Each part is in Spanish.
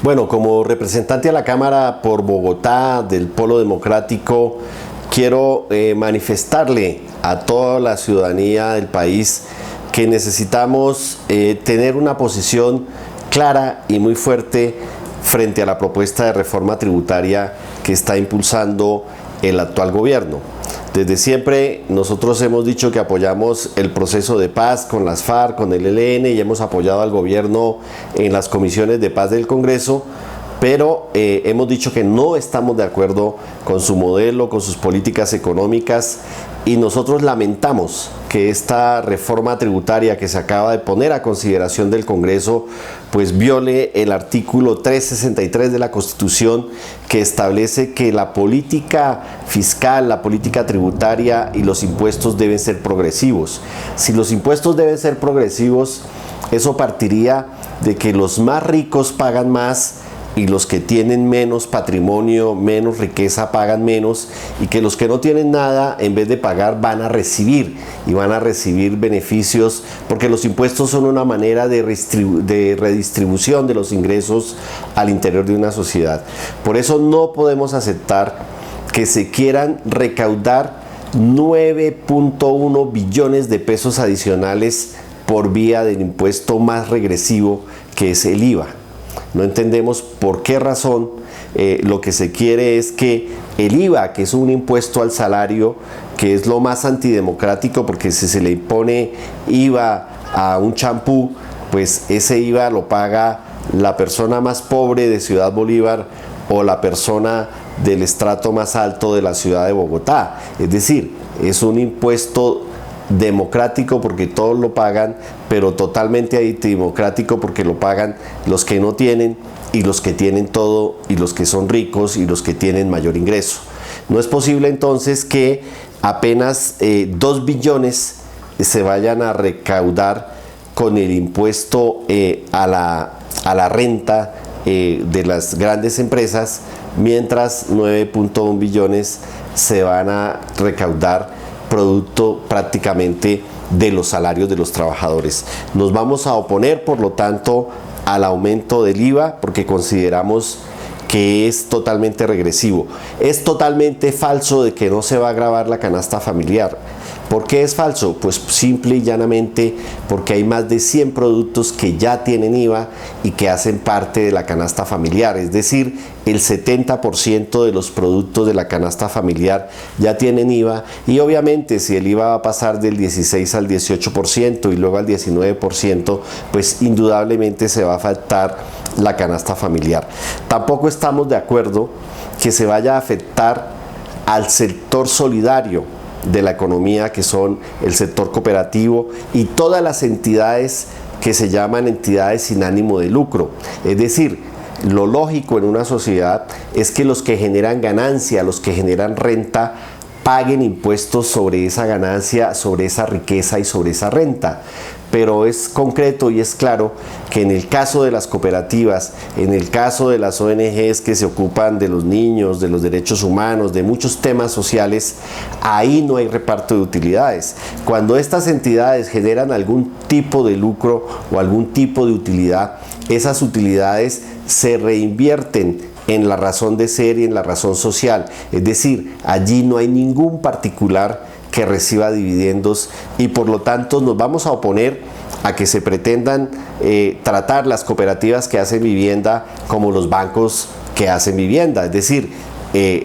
Bueno, como representante a la Cámara por Bogotá del Polo Democrático, quiero manifestarle a toda la ciudadanía del país que necesitamos tener una posición clara y muy fuerte frente a la propuesta de reforma tributaria que está impulsando el actual gobierno. Desde siempre nosotros hemos dicho que apoyamos el proceso de paz con las FARC, con el ELN, y hemos apoyado al gobierno en las comisiones de paz del Congreso, pero hemos dicho que no estamos de acuerdo con su modelo, con sus políticas económicas, y nosotros lamentamos que esta reforma tributaria que se acaba de poner a consideración del Congreso pues viole el artículo 363 de la Constitución, que establece que la política fiscal, la política tributaria y los impuestos deben ser progresivos. Si los impuestos deben ser progresivos, eso partiría de que los más ricos pagan más y los que tienen menos patrimonio, menos riqueza pagan menos, y que los que no tienen nada, en vez de pagar, van a recibir beneficios, porque los impuestos son una manera de redistribución de los ingresos al interior de una sociedad. Por eso no podemos aceptar que se quieran recaudar 9.1 billones de pesos adicionales por vía del impuesto más regresivo, que es el IVA. No entendemos por qué razón lo que se quiere es que el IVA, que es un impuesto al salario, que es lo más antidemocrático, porque si se le impone IVA a un champú, pues ese IVA lo paga la persona más pobre de Ciudad Bolívar o la persona del estrato más alto de la ciudad de Bogotá. Es decir, es un impuesto democrático porque todos lo pagan, pero totalmente antidemocrático porque lo pagan los que no tienen y los que tienen todo, y los que son ricos y los que tienen mayor ingreso. No es posible entonces que apenas 2 billones se vayan a recaudar con el impuesto a la renta de las grandes empresas, mientras 9.1 billones se van a recaudar producto prácticamente de los salarios de los trabajadores. Nos vamos a oponer, por lo tanto, al aumento del IVA, porque consideramos que es totalmente regresivo. Es totalmente falso de que no se va a gravar la canasta familiar. ¿Por qué es falso? Pues simple y llanamente porque hay más de 100 productos que ya tienen IVA y que hacen parte de la canasta familiar. Es decir, el 70% de los productos de la canasta familiar ya tienen IVA, y obviamente si el IVA va a pasar del 16 al 18% y luego al 19%, pues indudablemente se va a afectar la canasta familiar. Tampoco estamos de acuerdo que se vaya a afectar al sector solidario de la economía, que son el sector cooperativo y todas las entidades que se llaman entidades sin ánimo de lucro. Es decir, lo lógico en una sociedad es que los que generan ganancia, los que generan renta, paguen impuestos sobre esa ganancia, sobre esa riqueza y sobre esa renta. Pero es concreto y es claro que en el caso de las cooperativas, en el caso de las ONGs que se ocupan de los niños, de los derechos humanos, de muchos temas sociales, ahí no hay reparto de utilidades. Cuando estas entidades generan algún tipo de lucro o algún tipo de utilidad, esas utilidades se reinvierten en la razón de ser y en la razón social. Es decir, allí no hay ningún particular que reciba dividendos, y por lo tanto nos vamos a oponer a que se pretendan tratar las cooperativas que hacen vivienda como los bancos que hacen vivienda. Es decir,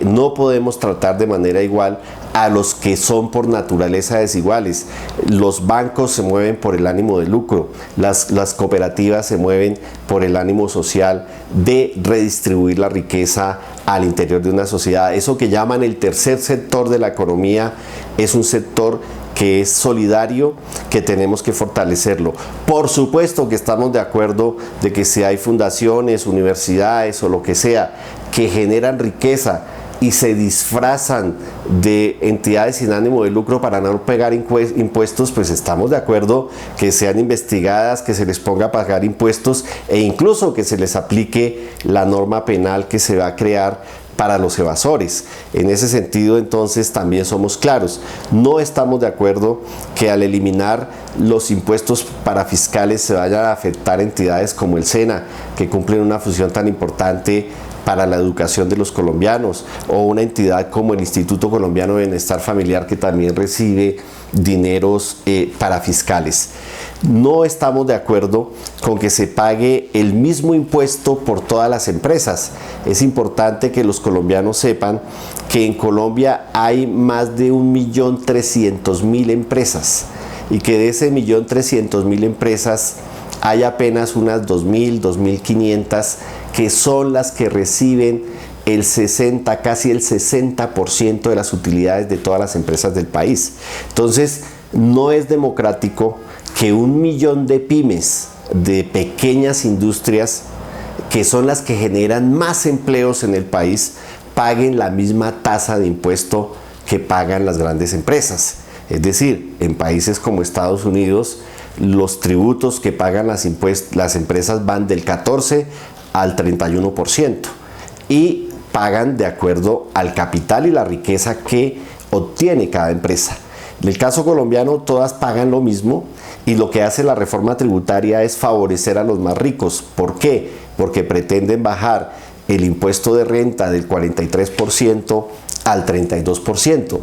no podemos tratar de manera igual a los que son por naturaleza desiguales. Los bancos se mueven por el ánimo de lucro, las cooperativas se mueven por el ánimo social de redistribuir la riqueza al interior de una sociedad. Eso que llaman el tercer sector de la economía es un sector que es solidario, que tenemos que fortalecerlo. Por supuesto que estamos de acuerdo de que si hay fundaciones, universidades o lo que sea que generan riqueza y se disfrazan de entidades sin ánimo de lucro para no pagar impuestos, pues estamos de acuerdo que sean investigadas, que se les ponga a pagar impuestos e incluso que se les aplique la norma penal que se va a crear para los evasores. En ese sentido, entonces, también somos claros. No estamos de acuerdo que al eliminar los impuestos parafiscales se vayan a afectar entidades como el SENA, que cumplen una función tan importante para la educación de los colombianos, o una entidad como el Instituto Colombiano de Bienestar Familiar, que también recibe dineros parafiscales. No estamos de acuerdo con que se pague el mismo impuesto por todas las empresas. Es importante que los colombianos sepan que en Colombia hay más de 1.300.000 empresas, y que de ese 1.300.000 empresas hay apenas unas 2.000, 2.500 que son las que reciben el 60, casi el 60% de las utilidades de todas las empresas del país. Entonces, no es democrático que 1 millón de pymes, de pequeñas industrias, que son las que generan más empleos en el país, paguen la misma tasa de impuesto que pagan las grandes empresas. Es decir, en países como Estados Unidos, los tributos que pagan las empresas van del 14 al 31% y pagan de acuerdo al capital y la riqueza que obtiene cada empresa. En el caso colombiano, todas pagan lo mismo, y lo que hace la reforma tributaria es favorecer a los más ricos. ¿Por qué? Porque pretenden bajar el impuesto de renta del 43% al 32%.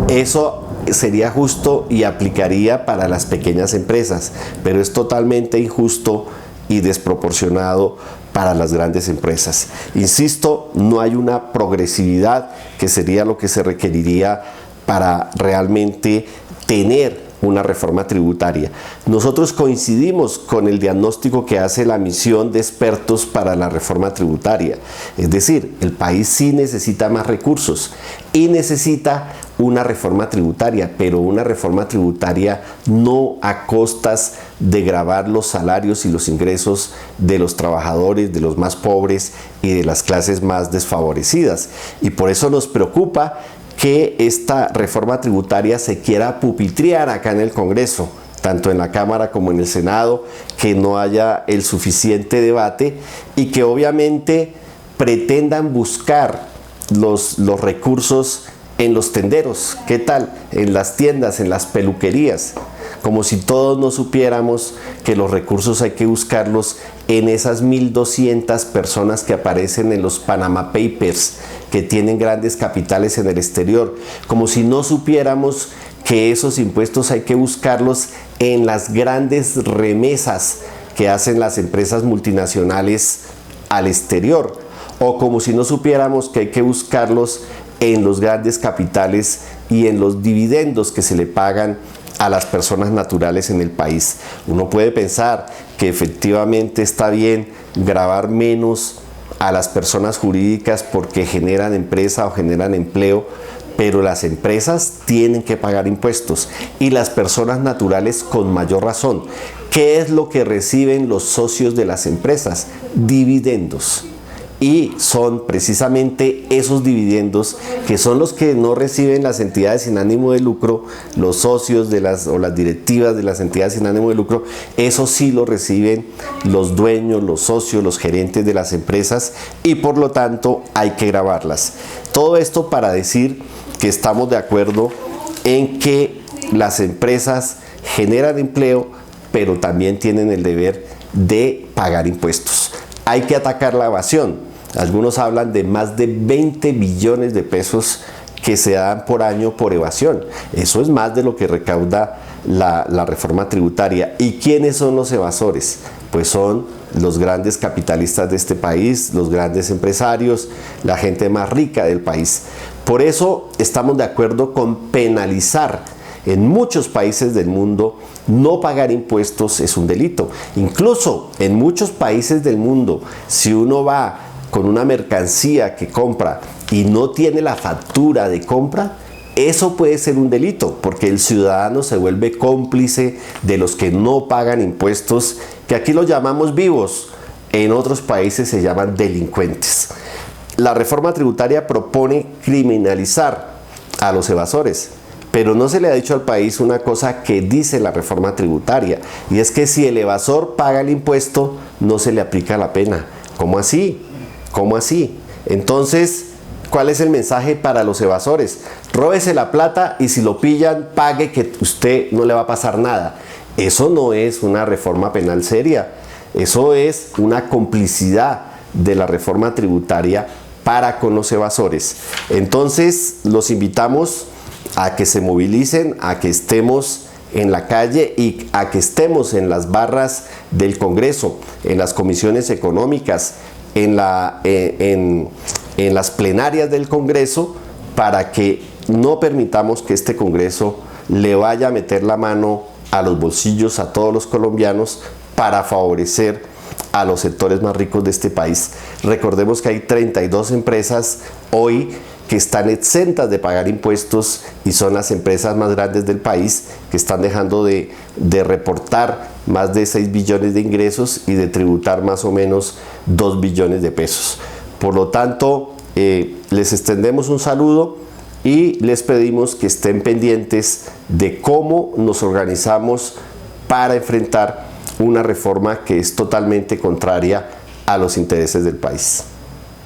Eso sería justo y aplicaría para las pequeñas empresas, pero es totalmente injusto y desproporcionado para las grandes empresas. Insisto, no hay una progresividad, que sería lo que se requeriría para realmente tener una reforma tributaria. Nosotros coincidimos con el diagnóstico que hace la misión de expertos para la reforma tributaria. Es decir, el país sí necesita más recursos y necesita una reforma tributaria, pero una reforma tributaria no a costas de gravar los salarios y los ingresos de los trabajadores, de los más pobres y de las clases más desfavorecidas. Y por eso nos preocupa que esta reforma tributaria se quiera pupitrear acá en el Congreso, tanto en la Cámara como en el Senado, que no haya el suficiente debate y que obviamente pretendan buscar los recursos en los tenderos. ¿Qué tal? En las tiendas, en las peluquerías. Como si todos no supiéramos que los recursos hay que buscarlos en esas 1.200 personas que aparecen en los Panama Papers, que tienen grandes capitales en el exterior. Como si no supiéramos que esos impuestos hay que buscarlos en las grandes remesas que hacen las empresas multinacionales al exterior. O como si no supiéramos que hay que buscarlos en los grandes capitales y en los dividendos que se le pagan a las personas naturales en el país. Uno puede pensar que efectivamente está bien gravar menos a las personas jurídicas porque generan empresa o generan empleo, pero las empresas tienen que pagar impuestos y las personas naturales con mayor razón. ¿Qué es lo que reciben los socios de las empresas? Dividendos. Y son precisamente esos dividendos que son los que no reciben las entidades sin ánimo de lucro, los socios o las directivas de las entidades sin ánimo de lucro. Eso sí lo reciben los dueños, los socios, los gerentes de las empresas, y por lo tanto hay que gravarlas. Todo esto para decir que estamos de acuerdo en que las empresas generan empleo, pero también tienen el deber de pagar impuestos. Hay que atacar la evasión. Algunos hablan de más de 20 billones de pesos que se dan por año por evasión. Eso es más de lo que recauda la reforma tributaria. ¿Y quiénes son los evasores? Pues son los grandes capitalistas de este país, los grandes empresarios, la gente más rica del país. Por eso estamos de acuerdo con penalizar. En muchos países del mundo, no pagar impuestos es un delito. Incluso en muchos países del mundo, si uno va con una mercancía que compra y no tiene la factura de compra, eso puede ser un delito, porque el ciudadano se vuelve cómplice de los que no pagan impuestos, que aquí los llamamos vivos, en otros países se llaman delincuentes. La reforma tributaria propone criminalizar a los evasores, pero no se le ha dicho al país una cosa que dice la reforma tributaria, y es que si el evasor paga el impuesto, no se le aplica la pena. ¿Cómo así? ¿Cómo así? Entonces, ¿Cuál es el mensaje para los evasores? Róbese la plata y si lo pillan, pague, que usted no le va a pasar nada. Eso no es una reforma penal seria. Eso es una complicidad de la reforma tributaria para con los evasores. Entonces, los invitamos a que se movilicen, a que estemos en la calle y a que estemos en las barras del Congreso, en las comisiones económicas, en las plenarias del Congreso, para que no permitamos que este Congreso le vaya a meter la mano a los bolsillos a todos los colombianos para favorecer a los sectores más ricos de este país. Recordemos que hay 32 empresas hoy que están exentas de pagar impuestos y son las empresas más grandes del país, que están dejando de reportar más de 6 billones de ingresos y de tributar más o menos 2 billones de pesos. Por lo tanto, les extendemos un saludo y les pedimos que estén pendientes de cómo nos organizamos para enfrentar una reforma que es totalmente contraria a los intereses del país.